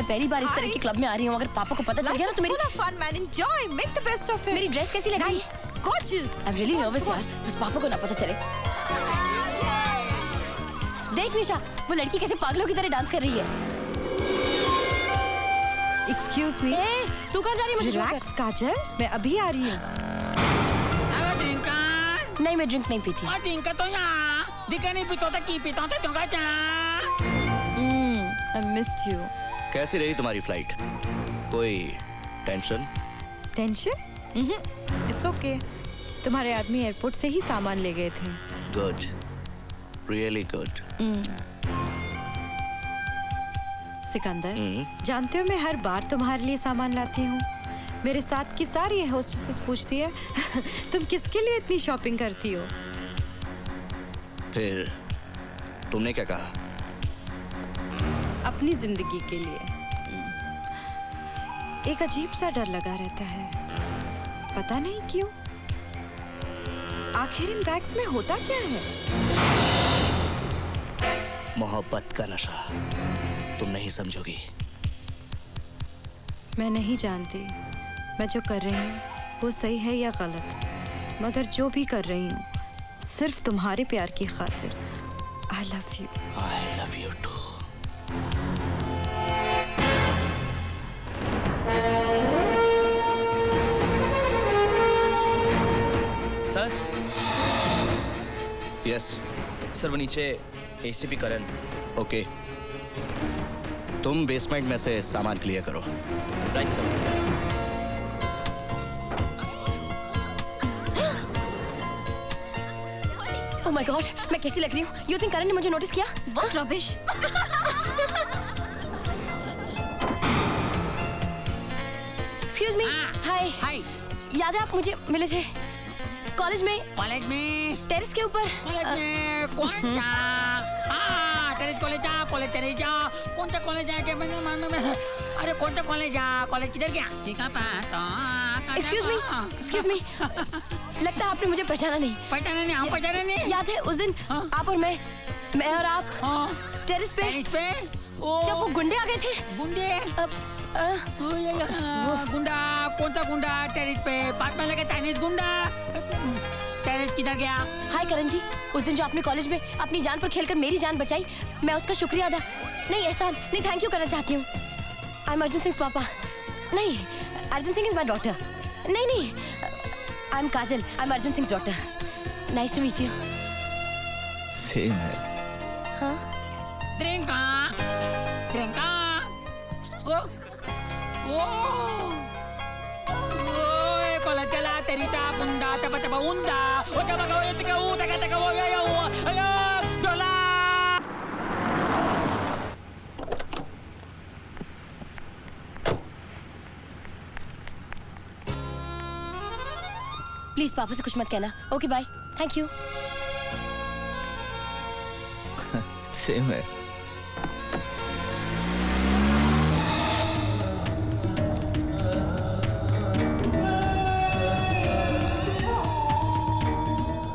मैं पहली बार इस तरह के क्लब में आ रही हूँ। अगर पापा को पता चल गया ना तो मेरी fun man, enjoy, make the best of it. मेरी ड्रेस कैसी लग रही है? Gorgeous. I'm really nervous यार, बस पापा को ना पता चले। देख निशा, वो लड़की कैसे पागलों की तरह डांस कर रही है। Excuse me. तू कहाँ जा रही है? मुझे Relax, काजल, मैं अभी आ रही हूँ। नहीं, मैं ड्रिंक नहीं पीती। I missed you. कैसी रही तुम्हारी फ्लाइट? कोई टेंशन? Tension? It's okay. तुम्हारे आदमी एयरपोर्ट से ही सामान ले गए थे। Good. Really good. सिकंदर, जानते हो मैं हर बार तुम्हारे लिए सामान लाती हूँ। मेरे साथ की सारी होस्टेसेस पूछती है तुम किसके लिए इतनी शॉपिंग करती हो? फिर तुमने क्या कहा? अपनी जिंदगी के लिए। एक अजीब सा डर लगा रहता है, पता नहीं क्यों। आखिर इन बैग्स में होता क्या है? मोहब्बत का नशा, तुम नहीं समझोगी। मैं नहीं जानती मैं जो कर रही हूँ वो सही है या गलत, मगर जो भी कर रही हूँ सिर्फ तुम्हारे प्यार की खातिर। I love you. I love you too. Sir? Yes. Sir वो नीचे ACP करण। ओके। तुम बेसमेंट में से सामान क्लियर करो। Right sir. Oh my God, मैं कैसी लग रही हूँ? You think करण ने मुझे नोटिस किया? What rubbish! Excuse me. Hi. हाय। याद है आप मुझे मिले थे कॉलेज में? कॉलेज में? टेरेस के ऊपर? कॉलेज में कौन सा? हाँ, टेरेस कॉलेज जा, कॉलेज टेरेस जा। कौन सा कॉलेज है? अरे कौन सा कॉलेज जा? कॉलेज किधर गया? Excuse me. Excuse me. लगता है आपने मुझे पहचाना नहीं। पहचाना नहीं, हम पहचाना नहीं। याद है उस दिन आप और मैं और आप टेरेस पे जब वो गुंडे आ गए थे। गुंडे? गुंडा? कौन सा गुंडा? टेरेस पे बात में लगा चाइनीज गुंडा। टेरेस किधर गया? हाय करण जी, उस दिन जो आपने कॉलेज में अपनी जान पर खेलकर मेरी जान बचाई, मैं उसका शुक्रिया अदा नहीं एहसान नहीं थैंक यू करना चाहती हूँ। आई एम अर्जुन सिंह पापा। नहीं, Arjun Singh is my daughter. नहीं, I am Kajal, I am Arjun Singh daughter. Nice to meet you. Same है। हाँ? ड्रिंका कॉलेज चला तेरी ता बुंदा तब तब उंदा ओ तब का ये तक वो तक वो या हेलो डॉलर। प्लीज पापा से कुछ मत कहना। Okay bye, thank you. Same है।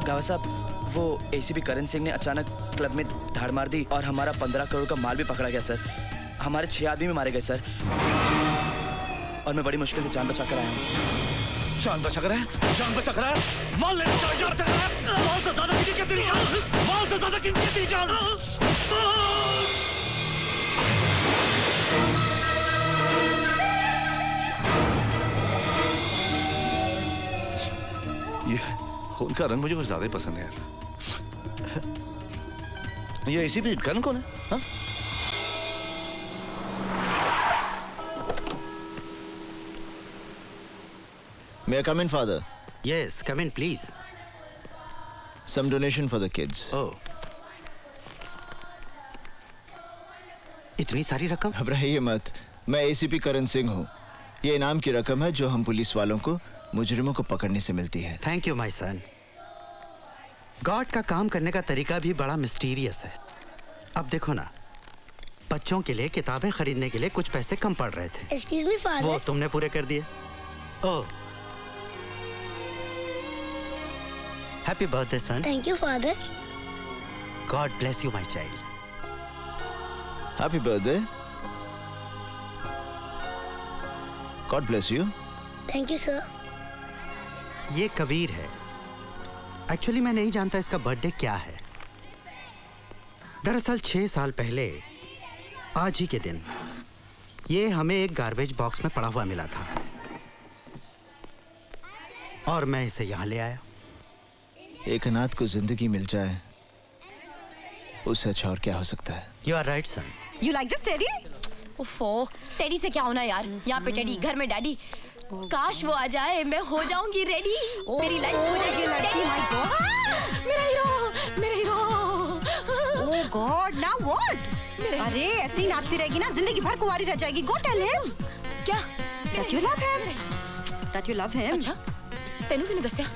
गावा साहब, वो ACP करण सिंह ने अचानक क्लब में धाड़ मार दी और हमारा 15 करोड़ का माल भी पकड़ा गया सर। हमारे 6 आदमी भी मारे गए सर और मैं बड़ी मुश्किल से जान बचा कर आया हूँ। जान बचा कर है? जान बचा कर है? माल लेने चला जा रहा है? माल से ज्यादा कीमती है तेरी जान। माल से ज्यादा कीमती है तेरी जान। ये खून का रंग मुझे कुछ ज्यादा ही पसंद है यार। ये ACP करण कौन है? हाँ? May I come in, father? Yes, come in, please. Some donation for the kids. Oh. इतनी सारी रकम? घबराइए मत, मैं ACP करण सिंह हूँ। ये इनाम की रकम है जो हम पुलिस वालों को मुजरिमों को पकड़ने से मिलती है। Thank you my son. God का काम करने का तरीका भी बड़ा मिस्टीरियस है। अब देखो ना, बच्चों के लिए किताबें खरीदने के लिए कुछ पैसे कम पड़ रहे थे। Excuse me, father. वो तुमने पूरे कर दिए। Oh, happy birthday son. Thank you, father. God bless you my child. Happy birthday. God bless you. Thank you sir. ये कबीर है। एक्चुअली मैं नहीं जानता इसका बर्थडे क्या है। दरअसल 6 साल पहले आज ही के दिन ये हमें एक गार्बेज बॉक्स में पड़ा हुआ मिला था और मैं इसे यहाँ ले आया। एक अनाथ को जिंदगी मिल जाए उससे अच्छा और क्या हो सकता है। You are right son. You like this, Teddy? उफ़ो, टेडी से क्या होना यार, यहाँ पे टेडी, घर में डैडी। काश वो आ जाए, मैं हो जाऊंगी रेडी। मेरी लाइफ हो जाएगी लड़की। My God! मेरा हीरो, मेरा hero. Oh God, now what? अरे ऐसे ही नाचती रहेगी ना, जिंदगी भर कुंवारी रह जाएगी। Go tell him. क्या? That you love him. That you love him. अच्छा, तेनू किने दस्या?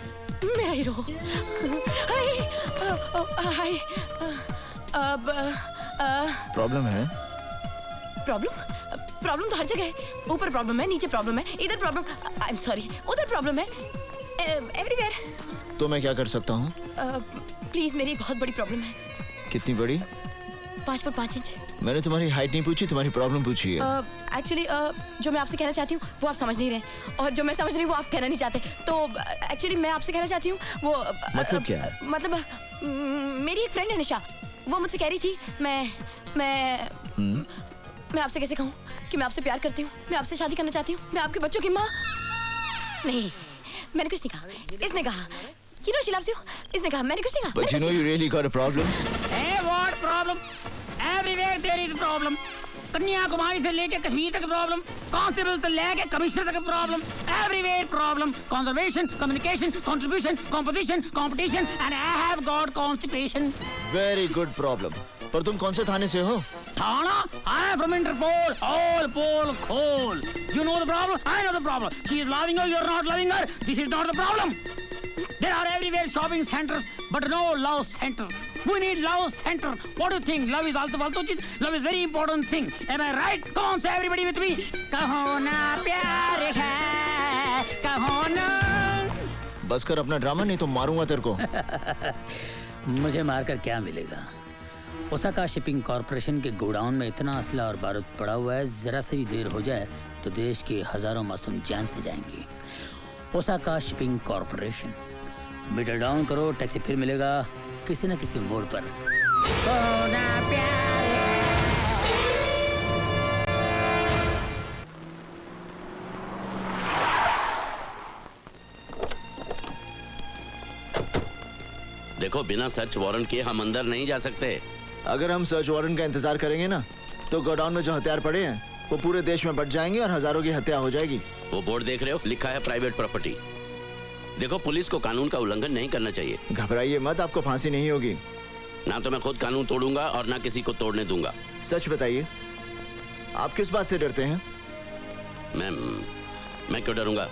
मेरा हीरो। हाय, हाय, अब प्रॉब्लम है? प्रॉब्लम तो हर जगह है। ऊपर प्रॉब्लम है, नीचे प्रॉब्लम है, इधर प्रॉब्लम, आई एम सॉरी, उधर प्रॉब्लम है, एवरीवेयर। तो मैं क्या कर सकता हूँ? प्लीज, मेरी बहुत बड़ी प्रॉब्लम है। कितनी बड़ी? 5 फुट 5 इंच। मैंने तुम्हारी हाइट नहीं पूछी, तुम्हारी प्रॉब्लम पूछी है। एक्चुअली जो मैं आपसे कहना चाहती हूँ वो आप समझ नहीं रहे, और जो मैं समझ रही हूँ वो आप कहना नहीं चाहते। तो एक्चुअली मैं आपसे कहना चाहती हूँ वो मतलब क्या है? मतलब मेरी एक फ्रेंड है निशा, वो मुझसे कह रही थी मैं आपसे कैसे कहूँ कि मैं आपसे प्यार करती हूँ, मैं आपसे शादी करना चाहती हूँ, मैं आपके बच्चों की माँ। नहीं, मैंने कुछ नहीं कहा, इसने कहा। You know she loves you. इसने कहा, मैंने कुछ नहीं कहा। But you know you really got a problem. Hey, what problem? Everywhere there is a problem. Kanyakumari से लेके कश्मीर तक प्रॉब्लम, कांस्टेबल से लेके कमिश्नर तक problem, everywhere problem, conservation, communication, contribution, composition, competition, and I have got constipation. Very good problem. पर तुम कौन से थाने से हो? थाना? I am from Interpol. All poll खोल. You know the problem? I know the problem. She is loving you. You are not loving her. This is not the problem. There are everywhere shopping centers, but no love center. We need love center. What do you think? Love is also फालतू चीज. Love is very important thing. Am I right? Come on, say everybody with me. कहो ना प्यार है, कहो ना. बस कर अपना ड्रामा, नहीं तो मारूंगा तेरे को। मुझे मारकर क्या मिलेगा? ओसाका शिपिंग कॉर्पोरेशन के गोडाउन में इतना असला और बारूद पड़ा हुआ है, जरा से भी देर हो जाए तो देश के हजारों मासूम जान से जाएंगे। Osaka shipping corporation, metre down करो, टैक्सी फिर मिलेगा किसी न किसी मोड़ पर। देखो, बिना सर्च वारंट के हम अंदर नहीं जा सकते। अगर हम सर्च वारंट का इंतजार करेंगे ना, तो गोडाउन में जो हथियार पड़े हैं वो पूरे देश में बट जाएंगे और हजारों की हत्या हो जाएगी। वो बोर्ड देख रहे हो, लिखा है प्राइवेट प्रॉपर्टी। देखो, पुलिस को कानून का उल्लंघन नहीं करना चाहिए। घबराइए मत, आपको फांसी नहीं होगी। ना तो मैं खुद कानून तोड़ूंगा और ना किसी को तोड़ने दूंगा। सच बताइए, आप किस बात से डरते हैं? मैं क्यों डरूंगा?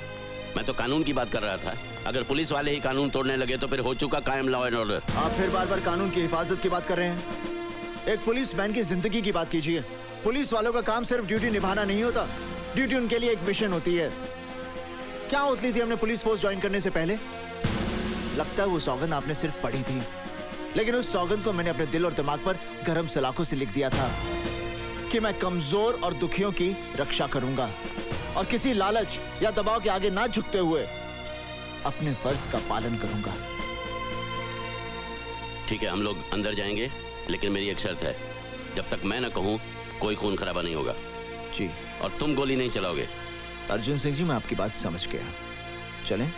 मैं तो कानून की बात कर रहा था। अगर पुलिस वाले ही कानून तोड़ने लगे तो फिर हो चुका कायम लॉ एंड ऑर्डर। आप फिर बार बार कानून की हिफाजत की बात कर रहे हैं। एक पुलिस मैन की जिंदगी की बात कीजिए। पुलिस वालों का काम सिर्फ ड्यूटी निभाना नहीं होता, ड्यूटी उनके लिए एक मिशन होती है। क्या उतली थी हमने पुलिस फोर्स ज्वाइन करने से पहले? लगता है वो सौगंध आपने सिर्फ पढ़ी थी, लेकिन उस सौगंध को मैंने अपने दिल और दिमाग पर गरम सलाखों से लिख दिया था कि मैं कमजोर और दुखियों की रक्षा करूंगा और किसी लालच या दबाव के आगे ना झुकते हुए अपने फर्ज का पालन करूंगा। ठीक है, हम लोग अंदर जाएंगे, लेकिन मेरी एक शर्त है, जब तक मैं ना कहूं कोई खून खराबा नहीं होगा। जी। और तुम गोली नहीं चलाओगे। अर्जुन सिंह जी, मैं आपकी बात समझ गया। चलें?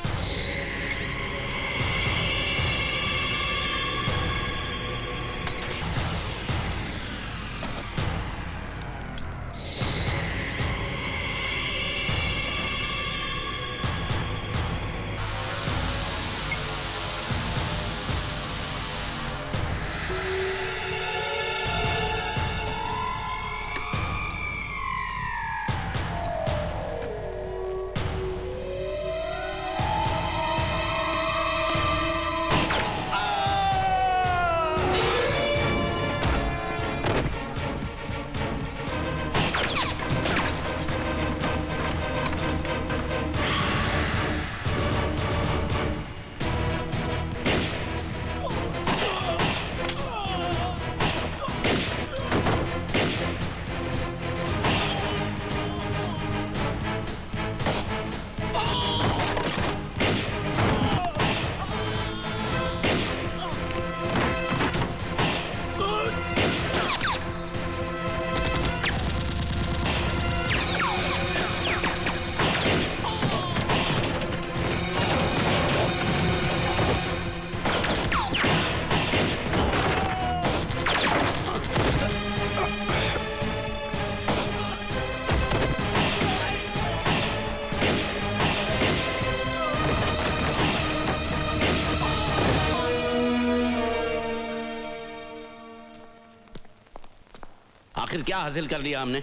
आखिर क्या हासिल कर लिया हमने?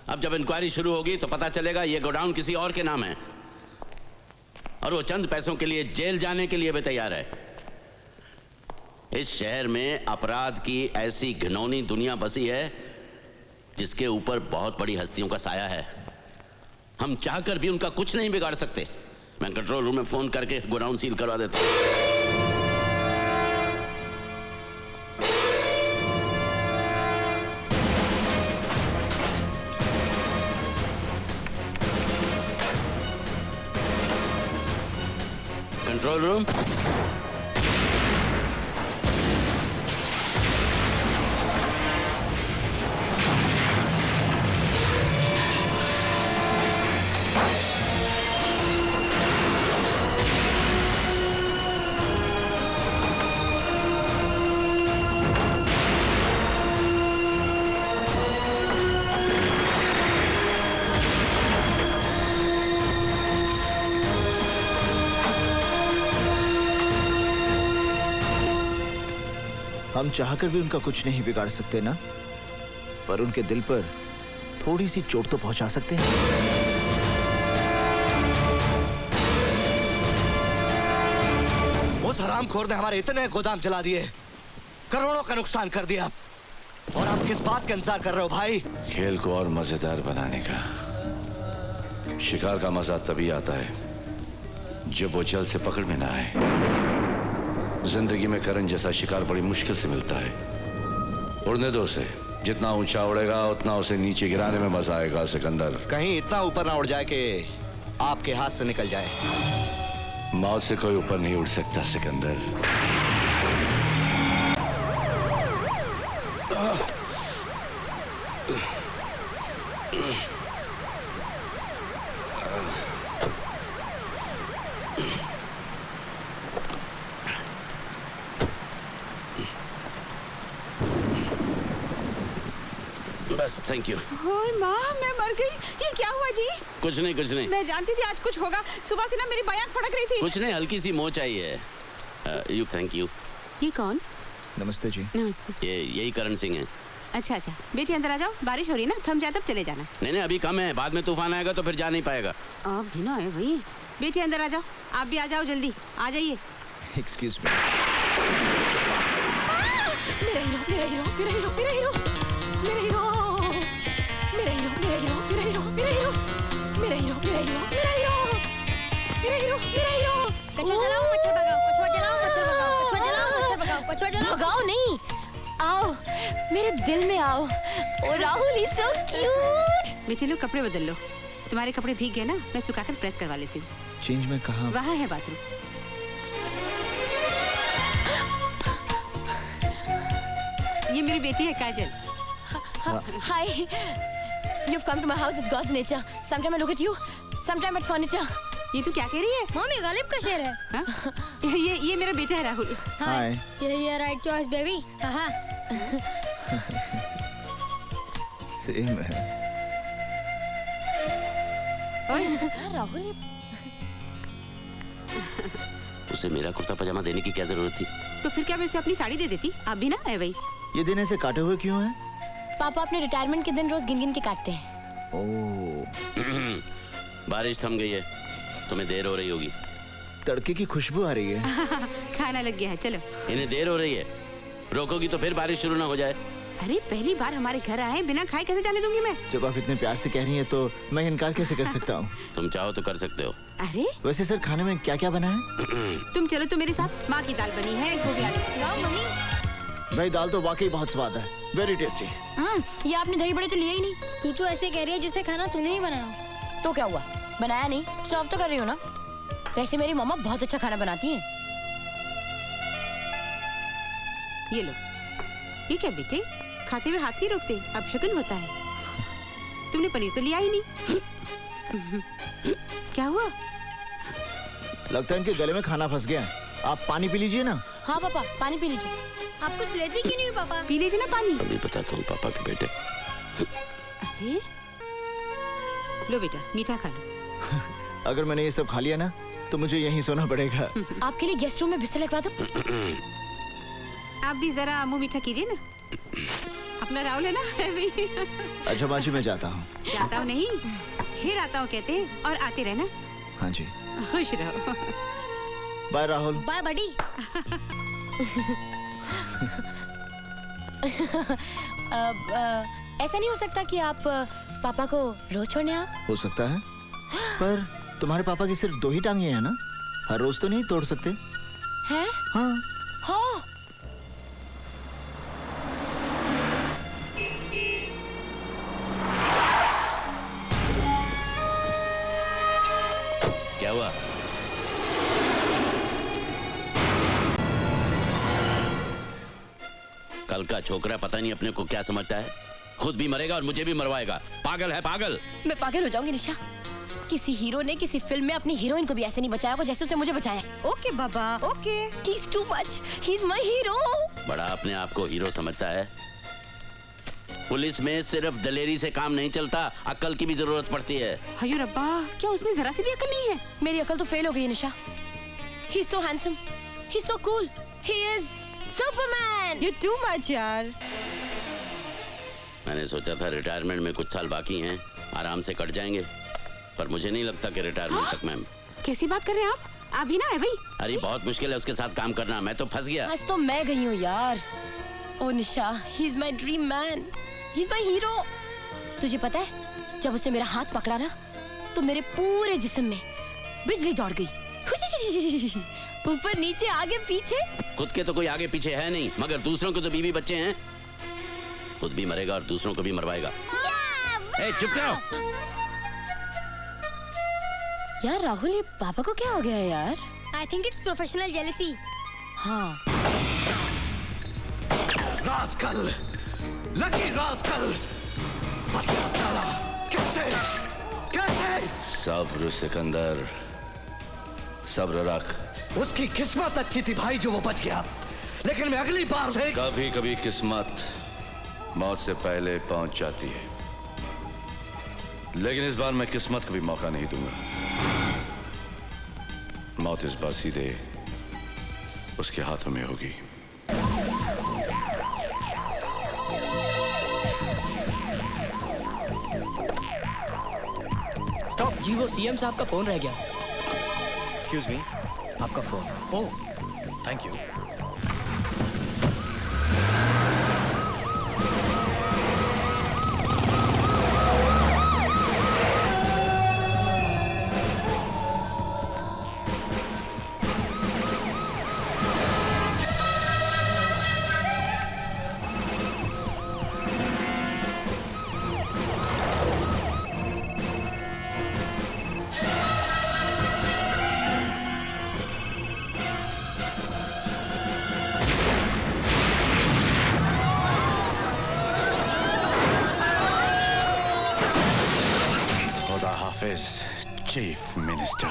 अब जब इंक्वायरी शुरू होगी तो पता चलेगा ये गोडाउन किसी और के नाम है और वो चंद पैसों के लिए जेल जाने के लिए भी तैयार है। इस शहर में अपराध की ऐसी घिनौनी दुनिया बसी है जिसके ऊपर बहुत बड़ी हस्तियों का साया है। हम चाहकर भी उनका कुछ नहीं बिगाड़ सकते। मैं कंट्रोल रूम में फोन करके गोडाउन सील करवा देता हूं। कंट्रोल रूम, हम चाहकर भी उनका कुछ नहीं बिगाड़ सकते ना, पर उनके दिल पर थोड़ी सी चोट तो पहुंचा सकते हैं। उस हरामखोर ने हमारे इतने गोदाम जला दिए, करोड़ों का नुकसान कर दिया, और आप किस बात का इंतजार कर रहे हो भाई? खेल को और मजेदार बनाने का। शिकार का मजा तभी आता है जब वो जल से पकड़ में ना आए। जिंदगी में करण जैसा शिकार बड़ी मुश्किल से मिलता है। उड़ने दो उसे, जितना ऊंचा उड़ेगा उतना उसे नीचे गिराने में मजा आएगा सिकंदर। कहीं इतना ऊपर ना उड़ जाए कि आपके हाथ से निकल जाए। मौत से कोई ऊपर नहीं उड़ सकता सिकंदर। बस थैंक यू। ओए माँ, मैं मर गई। ये क्या हुआ जी? कुछ नहीं कुछ नहीं। मैं जानती थी आज कुछ होगा। सुबह से ना मेरी बयान फड़क रही थी। कुछ नहीं, हल्की सी मोच आई है। You thank you. ये कौन? नमस्ते जी। नमस्ते। ये यही करण सिंह है। अच्छा अच्छा, बेटी अंदर आ जाओ। बारिश हो रही है ना, थम जाए तब चले जाना। नहीं नहीं, अभी कम है, बाद में तूफान आएगा तो फिर जा नहीं पाएगा। आप भी ना आए भाई। बेटी अंदर आ जाओ। आप भी आ जाओ, जल्दी आ जाइए। Excuse me. मेरा हीरो, मेरा हीरो, मेरा हीरो, मेरा हीरो, मेरा हीरो, मेरा हीरो, मेरा हीरो, मेरा हीरो, मेरा हीरो, मेरा हीरो, मेरा हीरो, मेरा हीरो, मेरा हीरो, मेरा हीरो। कछुआ जलाओ, मच्छर भगाओ, कछुआ जलाओ, मच्छर भगाओ, कछुआ जलाओ, मच्छर भगाओ, कछुआ जलाओ। भगाओ नहीं, आओ मेरे दिल में आओ। ओ राहुल इज सो क्यूट। बेटी लो, कपड़े बदल लो। तुम्हारे कपड़े भीग गए ना, मैं सुखाकर प्रेस करवा लेती हूँ। चेंज में कहाँ? वहाँ है बाथरूम। ये मेरी बेटी है काजल। Hi, you've come to my house. It's God's nature. Sometime I look at you, sometime at furniture. ये तू क्या कह रही है? मम्मी गालिब का शेर है। हाँ? ये मेरा बेटा है राहुल। हाय। यही है राइट चॉइस बेबी। हाँ। सेम है। राहुल, उसे मेरा कुर्ता पजामा देने की क्या जरूरत थी? तो फिर क्या मैं उसे अपनी साड़ी दे देती? आप भी ना आए भाई। ये दिन ऐसे काटे हुए क्यों हैं? पापा अपने रिटायरमेंट के दिन रोज गिन गिन के काटते हैं। ओह, बारिश थम गई है, तुम्हें देर हो रही होगी। तड़के की खुशबू आ रही है। खाना लग गया है, चलो। इन्हें देर हो रही है, रोकोगी तो फिर बारिश शुरू ना हो जाए। अरे पहली बार हमारे घर आए, बिना खाए कैसे जाने दूंगी मैं? जब आप इतने प्यार से कह रही हैं तो मैं इनकार कैसे कर सकता हूँ? तुम चाहो तो कर सकते हो। अरे वैसे सर, खाने में क्या क्या बना है? तुम चलो तो मेरे साथ। माँ की दाल बनी है, गोभी आलू। वाह मम्मी। भाई दाल तो वाकई बहुत स्वाद है, वेरी टेस्टी। ये आपने दही बड़े तो लिए ही नहीं। तू तो ऐसे कह रही है जिसे खाना तूने ही बनाया। तो क्या हुआ, बनाया नहीं, सर्व तो कर रही हो ना। वैसे मेरी मम्मा बहुत अच्छा खाना बनाती हैं। ये लो। ये क्या बेटे, खाते हुए हाथ नहीं रोकते, अब शगुन होता है। तुमने पनीर तो लिया ही नहीं। क्या हुआ? लगता है इनके गले में खाना फंस गया। आप पानी पी लीजिए ना। हाँ पापा, पानी पी लीजिए। आप कुछ लेते क्यों नहीं हो पापा? पी लीजिए ना पानी। अभी बताता हूँ पापा के बेटे। अरे लो बेटा, मीठा खा लो। अगर मैंने ये सब खा लिया ना तो मुझे यहीं सोना पड़ेगा। आपके लिए गेस्ट रूम में बिस्तर लगवा दो। आप भी जरा मुंह मीठा कीजिए ना। अपना राहुल है ना अभी। अच्छा माजी मैं जाता हूँ। जाता हूँ नहीं, फिर आता हूँ कहते हैं और आते रहना। हाँ जी। खुश रहो। बाय राहुल। Bye buddy. ऐसा नहीं हो सकता कि आप पापा को रोज छोड़ने आओ? हो सकता है, पर तुम्हारे पापा की सिर्फ 2 ही टांगे हैं ना, हर रोज तो नहीं तोड़ सकते। हैं? हाँ। हाँ। क्या हुआ? कल का छोकरा पता नहीं अपने को क्या समझता है, खुद भी मरेगा और मुझे भी मरवाएगा। पागल है पागल। मैं पागल हो जाऊंगी निशा। किसी हीरो ने किसी फिल्म में अपनी हीरोइन को भी ऐसे नहीं बचाया होगा जैसे उसने मुझे बचाया। Okay Baba, okay. He is too much, he is my hero. बड़ा अपने आप को हीरो समझता है। पुलिस में सिर्फ दलेरी से काम नहीं चलता, अक्ल की भी जरूरत पड़ती है। अयो रब्बा, क्या उसमें जरा सी भी अकल नहीं है? मेरी अकल तो फेल हो गई है Nisha. He is so handsome, he is so cool, he is superman. You too much यार। मैंने सोचा था रिटायरमेंट में कुछ साल बाकी हैं, आराम से कट जाएंगे, पर मुझे नहीं लगता कि रिटायरमेंट तक मैं। कैसी बात कर रहे हैं आप? अभी ना है भाई। अरे बहुत मुश्किल है उसके साथ काम करना, मैं तो फंस गया। आज तो मैं गई हूँ यार। Oh Nisha, he is my dream man, he is my hero. तुझे पता है, जब उसने मेरा हाथ पकड़ा ना, तो मेरे पूरे जिस्म में बिजली दौड़ गई। ऊपर नीचे आगे पीछे। खुद के तो कोई आगे पीछे है नहीं, मगर दूसरों के तो बीवी बच्चे हैं। खुद भी मरेगा और दूसरों को भी मरवाएगा। ए, चुप करो। यार राहुल, ये पापा को क्या हो गया है यार? I think it's professional jealousy. हाँ। रास्कल, लकी रास्कल, बच गया साला। कैसे? कैसे? सब्र सिकंदर, सब्र रख। उसकी किस्मत अच्छी थी भाई जो वो बच गया, लेकिन मैं अगली बार से। कभी कभी किस्मत मौत से पहले पहुंच जाती है, लेकिन इस बार मैं किस्मत को भी मौका नहीं दूंगा। मौत इस बार सीधे उसके हाथों में होगी। स्टॉप जी, वो सीएम साहब का फोन रह गया। एक्सक्यूज मी, आपका phone. Oh, thank you. Chief minister.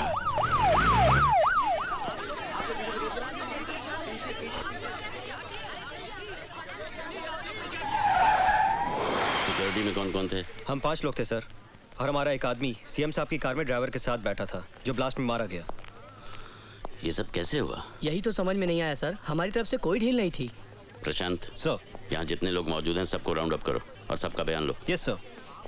Security में कौन कौन थे? हम 5 लोग थे सर, और हमारा एक आदमी सीएम साहब की कार में ड्राइवर के साथ बैठा था जो ब्लास्ट में मारा गया। ये सब कैसे हुआ? यही तो समझ में नहीं आया सर, हमारी तरफ से कोई ढील नहीं थी। प्रशांत सर, यहाँ जितने लोग मौजूद हैं सबको राउंड अप करो और सबका बयान लो। Yes sir.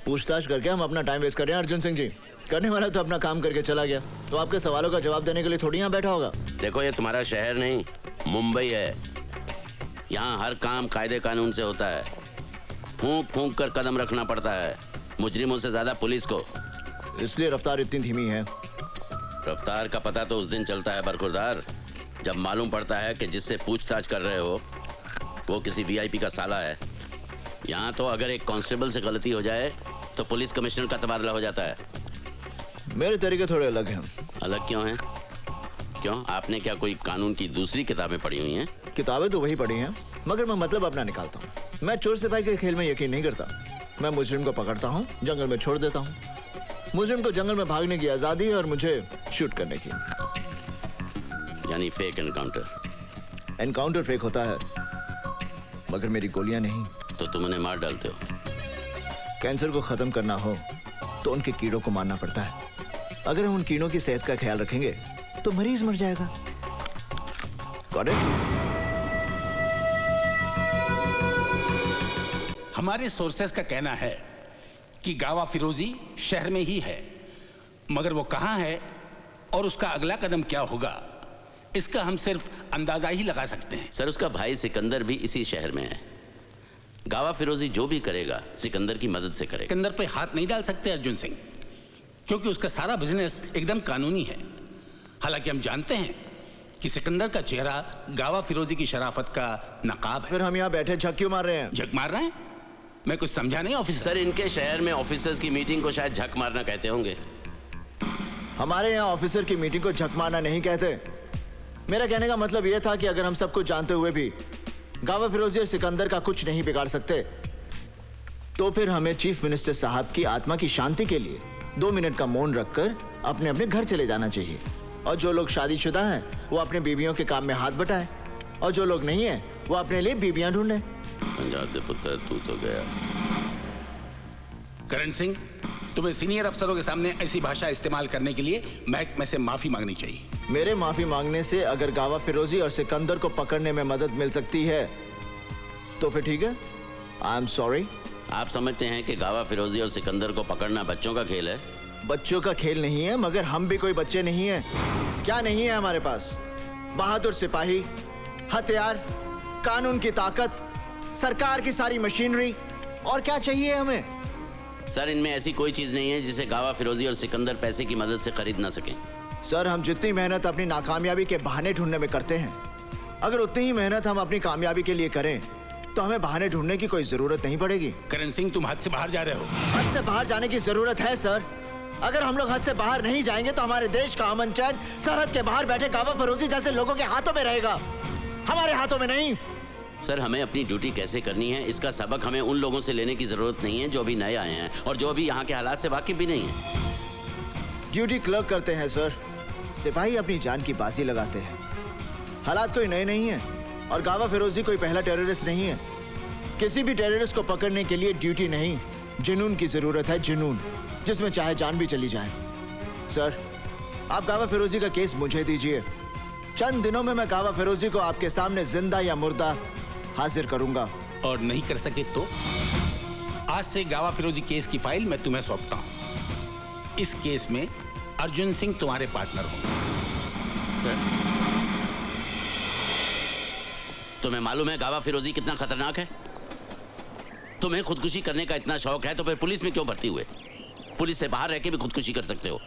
पूछताछ करके हम अपना टाइम वेस्ट कर रहे हैं अर्जुन सिंह जी। करने वाला तो अपना काम करके चला गया, तो आपके सवालों का जवाब देने के लिए थोड़ी यहाँ बैठा होगा। देखो, ये तुम्हारा शहर नहीं मुंबई है। यहाँ हर काम कायदे कानून से होता है। फूंक फूंक कर कदम रखना पड़ता है, मुजरिमों से ज्यादा पुलिस को। इसलिए रफ्तार इतनी धीमी है। रफ्तार का पता तो उस दिन चलता है बरखुरदार, जब मालूम पड़ता है कि जिससे पूछताछ कर रहे हो वो किसी वीआईपी का साला है। यहाँ तो अगर एक कांस्टेबल से गलती हो जाए तो पुलिस कमिश्नर का तबादला हो जाता है। मेरे तरीके थोड़े अलग हैं। अलग क्यों हैं? क्यों, आपने क्या कोई कानून की दूसरी किताबें पढ़ी हुई हैं? किताबें तो वही पढ़ी हैं, मगर मैं मतलब अपना निकालता हूँ। मैं चोर सिपाही के खेल में यकीन नहीं करता। मैं मुजरिम को पकड़ता हूँ, जंगल में छोड़ देता हूँ। मुजरिम को जंगल में भागने की आजादी और मुझे शूट करने की। यानी फेक एनकाउंटर। एनकाउंटर फेक होता है, मगर मेरी गोलियां नहीं। तो तुम उन्हें मार डालते हो? कैंसर को खत्म करना हो तो उनके कीड़ों को मारना पड़ता है। अगर हम उन कीड़ों की सेहत का ख्याल रखेंगे तो मरीज मर जाएगा। Got it? हमारे सोर्सेस का कहना है कि गावा फिरोजी शहर में ही है, मगर वो कहाँ है और उसका अगला कदम क्या होगा, इसका हम सिर्फ अंदाजा ही लगा सकते हैं। सर, उसका भाई सिकंदर भी इसी शहर में है। गावा फिरोजी जो भी करेगा सिकंदर की मदद से करेगा। सिकंदर पे हाथ नहीं डाल सकते अर्जुन सिंह, क्योंकि उसका सारा बिजनेस एकदम कानूनी है। हालांकि हम जानते हैं कि सिकंदर का चेहरा गावा फिरोजी की शराफत का नकाब है। फिर हम यहाँ बैठे झक क्यों मार रहे हैं? झक मार रहे हैं? मैं कुछ समझा नहीं ऑफिसर। सर, इनके शहर में ऑफिसर्स की मीटिंग को शायद झक मारना कहते होंगे। हमारे यहाँ ऑफिसर की मीटिंग को झक मारना नहीं कहते। मेरा कहने का मतलब यह था कि अगर हम सब कुछ जानते हुए भी गावा फिरोजी और सिकंदर का कुछ नहीं बिगाड़ सकते, तो फिर हमें चीफ मिनिस्टर साहब की आत्मा की शांति के लिए 2 मिनट का मौन रखकर अपने अपने घर चले जाना चाहिए। और जो लोग शादीशुदा हैं वो अपने बीवियों के काम में हाथ बटाएं, और जो लोग नहीं हैं वो अपने लिए बीबियां ढूंढें। पंजाब दे पुत्र, तू तो गया। करण सिंह, तुम्हें सीनियर अफसरों के सामने ऐसी भाषा इस्तेमाल करने के लिए महकमे से माफी मांगनी चाहिए। मेरे माफी मांगने से अगर गावा फिरोजी और सिकंदर को पकड़ने में मदद मिल सकती है तो फिर ठीक है। I am sorry. आप समझते हैं कि गावा फिरोजी और सिकंदर को पकड़ना बच्चों का खेल है? बच्चों का खेल नहीं है, मगर हम भी कोई बच्चे नहीं हैं। क्या नहीं है हमारे पास? बहादुर सिपाही, हथियार, कानून की ताकत, सरकार की सारी मशीनरी, और क्या चाहिए हमें? सर, इनमें ऐसी कोई चीज नहीं है जिसे गावा फिरोजी और सिकंदर पैसे की मदद से खरीद ना सकें। सर, हम जितनी मेहनत अपनी नाकामयाबी के बहाने ढूंढने में करते हैं, अगर उतनी ही मेहनत हम अपनी कामयाबी के लिए करें तो हमें बहाने ढूंढने की कोई जरूरत नहीं पड़ेगी। करण सिंह, तुम हद से बाहर जा रहे हो। हद से बाहर जाने की जरूरत है सर। अगर हम लोग हद से बाहर नहीं जाएंगे तो हमारे देश का अमन चैन सरहद के बाहर बैठे गावा फिरोजी जैसे लोगों के हाथों में रहेगा, हमारे हाथों में नहीं। सर, हमें अपनी ड्यूटी कैसे करनी है इसका सबक हमें उन लोगों से लेने की जरूरत नहीं है जो अभी नए आए हैं और जो अभी यहाँ के हालात से वाकिफ भी नहीं है। ड्यूटी क्लर्क करते हैं सर, सिपाही अपनी जान की बाजी लगाते हैं। हालात कोई नए नहीं है और गावा फिरोजी कोई पहला टेररिस्ट नहीं है। किसी भी टेररिस्ट को पकड़ने के लिए ड्यूटी नहीं, जुनून की जरूरत है, जुनून, जिसमें चाहे जान भी चली जाए। सर, आप गावा फिरोजी का केस मुझे दीजिए। चंद दिनों में मैं गावा फिरोजी को आपके सामने जिंदा या मुर्दा हाजिर करूंगा। और नहीं कर सके तो आज से गावा फिरोजी केस की फाइल मैं तुम्हें सौंपता हूँ। इस केस में अर्जुन सिंह तुम्हारे पार्टनर होंगे। सर, तुम्हें मालूम है गावा फिरोजी कितना खतरनाक है? तुम्हें खुदकुशी करने का इतना शौक है तो फिर पुलिस में क्यों भर्ती हुए? पुलिस से बाहर रह के भी खुदकुशी कर सकते हो।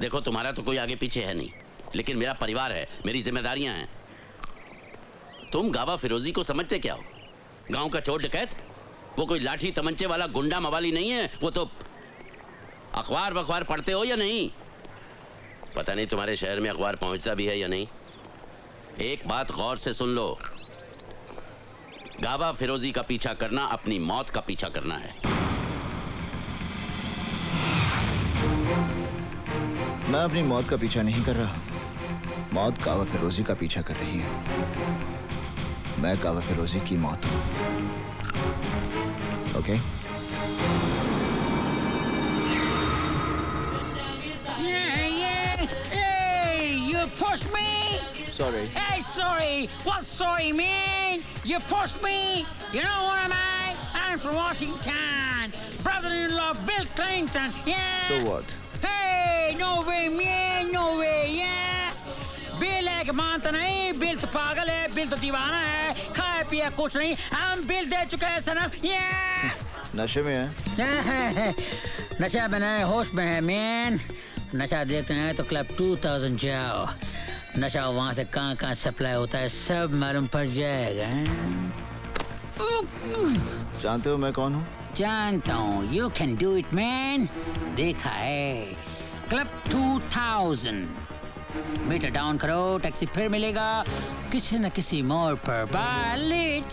देखो, तुम्हारा तो कोई आगे पीछे है नहीं, लेकिन मेरा परिवार है, मेरी जिम्मेदारियां हैं। तुम गावा फिरोजी को समझते क्या हो? गांव का चोर डकैत? वो कोई लाठी तमंचे वाला गुंडा मवाली नहीं है। वो तो अखबार वखबार पढ़ते हो या नहीं? पता नहीं तुम्हारे शहर में अखबार पहुंचता भी है या नहीं। एक बात गौर से सुन लो, गावा फिरोजी का पीछा करना अपनी मौत का पीछा करना है। मैं अपनी मौत का पीछा नहीं कर रहा, मौत गावा फिरोजी का पीछा कर रही है। मैं गावा फिरोजी की मौत हूं। Okay? You pushed me. Sorry. Hey, sorry. What sorry, man? You pushed me. You know what am I? I'm from Washington. Brother-in-law Bill Clinton. Yeah. So what? Hey, no way, man. No way, yeah. Bill है कि मानता नहीं। Bill तो पागल है, bill तो दीवाना है, खाया पिया कुछ नहीं। हम बिल दे चुके हैं सनम। नशे में है? नशा में नहीं, होश में है मैन। नशा देते हैं तो क्लब 2000 जाओ। नशा वहाँ से कहाँ सप्लाई होता है सब मालूम पड़ जाएगा। जानते हो मैं कौन हूँ? जानता हूँ। You can do it man. देखा है क्लब 2000। मीटर डाउन करो, टैक्सी फिर मिलेगा किसी न किसी मोड़ पर। Bye, late.